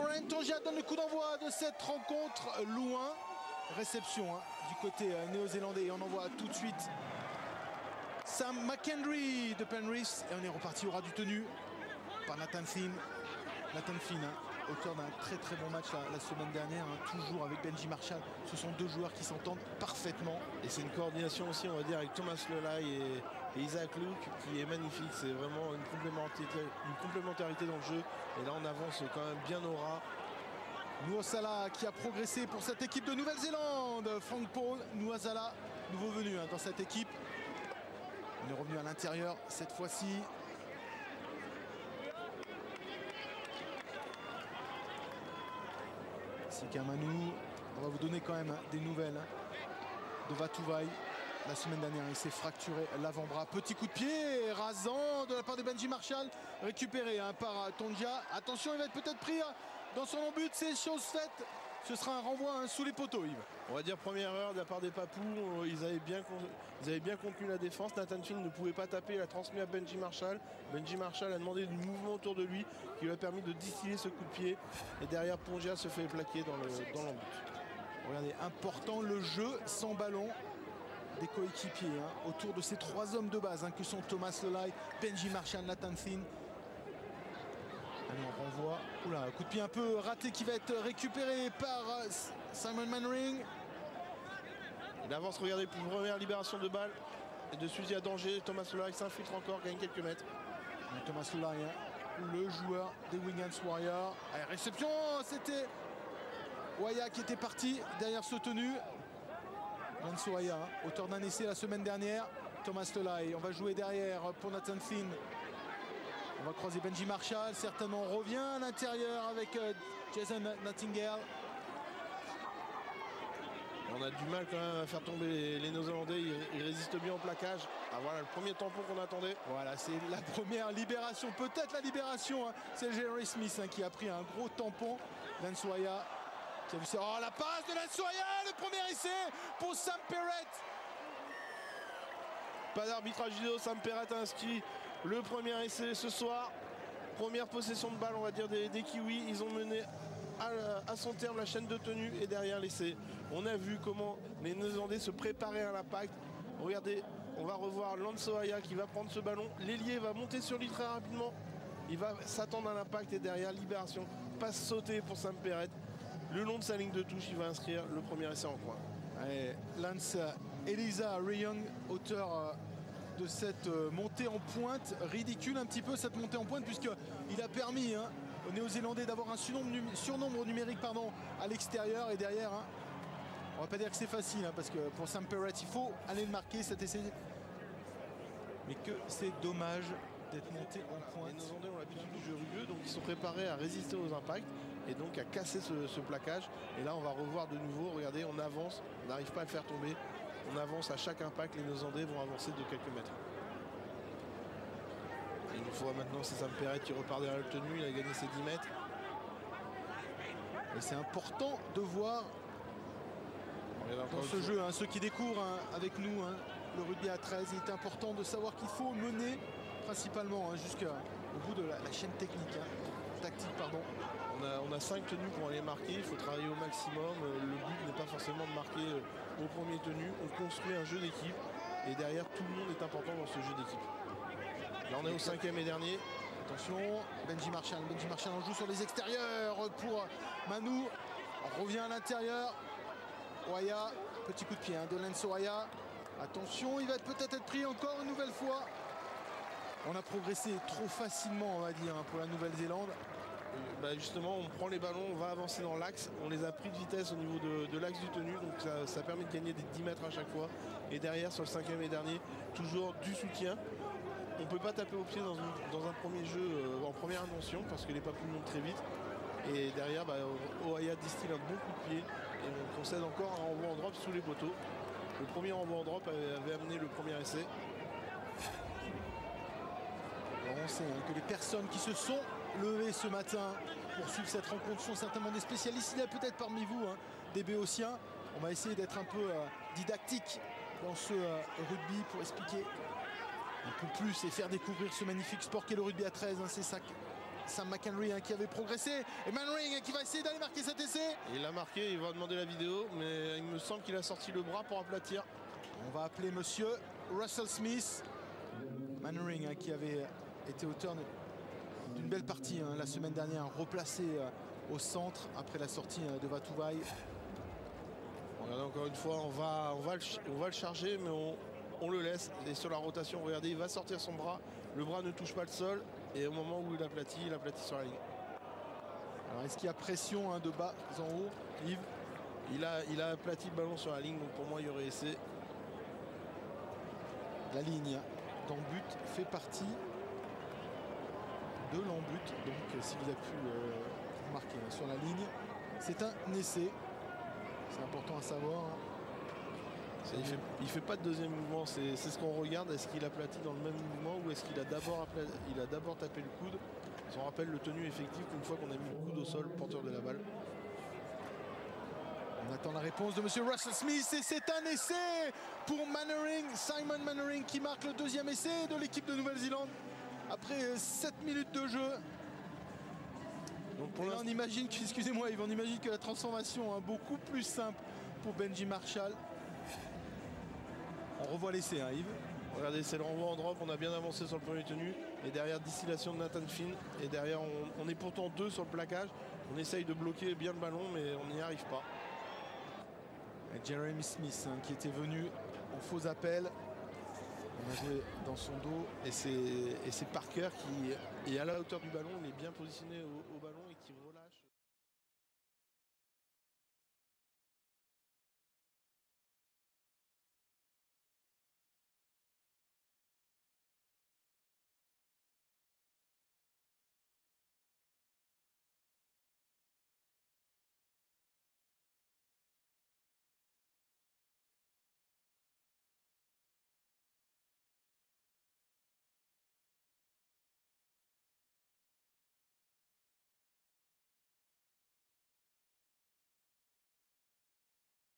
Ryan Tongia donne le coup d'envoi de cette rencontre loin. Réception du côté néo-zélandais. Et on envoie tout de suite Sam McKendry de Penrith. Et on est reparti au ras du tenu par Nathan Finn. Nathan Finn, auteur d'un très très bon match la semaine dernière, toujours avec Benji Marshall. Ce sont deux joueurs qui s'entendent parfaitement. Et c'est une coordination aussi, on va dire, avec Thomas Lelai et Isaac Luke qui est magnifique. C'est vraiment une complémentarité dans le jeu. Et là, on avance quand même bien au ras. Nuozala qui a progressé pour cette équipe de Nouvelle-Zélande. Frank Paul, Nuozala, nouveau venu dans cette équipe. Il est revenu à l'intérieur cette fois-ci. Sikamanou, on va vous donner quand même des nouvelles de Vatuvai. La semaine dernière, il s'est fracturé l'avant-bras. Petit coup de pied rasant de la part de Benji Marshall, récupéré par Tongia. Attention, il va être peut-être pris dans son but. C'est chose faite. Ce sera un renvoi sous les poteaux, Yves. On va dire première erreur de la part des Papous. Ils avaient bien contenu la défense. Nathan Finn ne pouvait pas taper. Il a transmis à Benji Marshall. Benji Marshall a demandé du mouvement autour de lui qui lui a permis de distiller ce coup de pied. Et derrière, Pongia se fait plaquer dans l'embut. Regardez, important le jeu sans ballon des coéquipiers autour de ces trois hommes de base que sont Thomas Lelai, Benji Marshall, Nathan Finn. Allez, on renvoie. Oula, coup de pied un peu raté qui va être récupéré par Simon Mannering. Il avance, regardez, pour une première libération de balle. Et de suite, il y a danger. Thomas Lelai s'infiltre encore, gagne quelques mètres. Thomas Lelai, le joueur des Wigan Warriors. Allez, réception, c'était Waya qui était parti derrière ce tenu. Lance Waya, auteur d'un essai la semaine dernière. Thomas Lelai, on va jouer derrière pour Nathan Finn. On va croiser Benji Marshall, certainement on revient à l'intérieur avec Jason Nottingham. On a du mal quand même à faire tomber les Néo-Zélandais, ils résistent bien au plaquage. Ah, voilà le premier tampon qu'on attendait. Voilà, c'est la première libération, peut-être la libération. C'est Jerry Smith qui a pris un gros tampon. Lance Waya qui a vu ça. Oh, la passe de Lance Waya, le premier essai pour Sam Perrett. Pas d'arbitrage vidéo, Sam Perrett a inscrit le premier essai ce soir. Première possession de balle, on va dire, des Kiwis. Ils ont mené à son terme la chaîne de tenue et derrière l'essai. On a vu comment les Néo-Zélandais se préparaient à l'impact. Regardez, on va revoir Lance Waya qui va prendre ce ballon. L'ailier va monter sur lui très rapidement. Il va s'attendre à l'impact et derrière, libération. Passe sautée pour Sam Perrett. Le long de sa ligne de touche, il va inscrire le premier essai en coin. Allez, Lance Eliza Ryung, auteur de cette montée en pointe, ridicule un petit peu cette montée en pointe puisqu'il a permis aux Néo-Zélandais d'avoir un surnombre numérique à l'extérieur et derrière. On va pas dire que c'est facile parce que pour Sam Perrett il faut aller le marquer cet essai. Mais que c'est dommage d'être monté en pointe. Les Néo-Zélandais ont l'habitude du jeu rugueux, donc ils sont préparés à résister aux impacts et donc à casser ce plaquage. Et là on va revoir de nouveau, regardez, on avance, on n'arrive pas à le faire tomber. On avance à chaque impact, les Néo-Zélandais vont avancer de quelques mètres. Et une fois maintenant, c'est Sam Perrett qui repart derrière le tenu, il a gagné ses 10 mètres. Et c'est important de voir dans ce jeu, ceux qui découvrent avec nous le rugby à 13, il est important de savoir qu'il faut mener principalement jusqu'au bout de la chaîne technique, tactique pardon. On a 5 tenues pour aller marquer, il faut travailler au maximum. Le but n'est pas forcément de marquer au premier tenu. On construit un jeu d'équipe et derrière tout le monde est important dans ce jeu d'équipe. Là on est au 5e et dernier. Attention, Benji Marshall en joue sur les extérieurs pour Manu. On revient à l'intérieur. Waya, petit coup de pied de Lance Waya. Attention, il va peut-être être pris encore une nouvelle fois. On a progressé trop facilement, on va dire, pour la Nouvelle-Zélande. Justement, on prend les ballons, on va avancer dans l'axe. On les a pris de vitesse au niveau de l'axe du tenu, donc ça permet de gagner des 10 mètres à chaque fois. Et derrière, sur le 5e et dernier, toujours du soutien. On ne peut pas taper au pied dans un premier jeu en première intention parce que les Papous montent très vite. Et derrière, Waya distille un bon coup de pied et on concède encore un renvoi en drop sous les poteaux. Le premier renvoi en drop avait amené le premier essai. Alors on sait que les personnes qui se sont levées ce matin pour suivre cette rencontre sont certainement des spécialistes. Il y a peut-être parmi vous des béotiens. On va essayer d'être un peu didactique dans ce rugby pour expliquer un peu plus et faire découvrir ce magnifique sport qu'est le rugby à 13. Sam McHenry qui avait progressé. Et Mannering qui va essayer d'aller marquer cet essai. Il a marqué, il va demander la vidéo, mais il me semble qu'il a sorti le bras pour aplatir. On va appeler monsieur Russell Smith. Mannering qui avait été auteur d'une belle partie la semaine dernière, replacé au centre après la sortie de Vatuvai. Regardez encore une fois, on va le charger, mais on le laisse. Et sur la rotation, regardez, il va sortir son bras. Le bras ne touche pas le sol. Et au moment où il aplatit sur la ligne. Alors est-ce qu'il y a pression de bas en haut, Yves? Il a aplati le ballon sur la ligne, donc pour moi il y aurait essai. La ligne d'en-but fait partie de l'en-but. Donc s'il a pu marquer sur la ligne, c'est un essai. C'est important à savoir. Il fait pas de deuxième mouvement, c'est ce qu'on regarde. Est-ce qu'il aplatit dans le même mouvement ou est-ce qu'il a d'abord tapé le coude? On rappelle le tenu effectif une fois qu'on a mis le coude au sol, porteur de la balle. On attend la réponse de monsieur Russell Smith et c'est un essai pour Mannering, Simon Mannering qui marque le deuxième essai de l'équipe de Nouvelle-Zélande après 7 minutes de jeu. Donc pour là, on imagine que, excusez-moi Yves, on imagine que la transformation est beaucoup plus simple pour Benji Marshall. On revoit l'essai, Yves. Regardez, c'est le renvoi en drop, on a bien avancé sur le premier tenu. Et derrière, distillation de Nathan Finn. Et derrière, on est pourtant 2 sur le plaquage. On essaye de bloquer bien le ballon, mais on n'y arrive pas. Et Jeremy Smith qui était venu en faux appel. On a joué dans son dos. Et c'est Parker qui est à la hauteur du ballon. Il est bien positionné au ballon.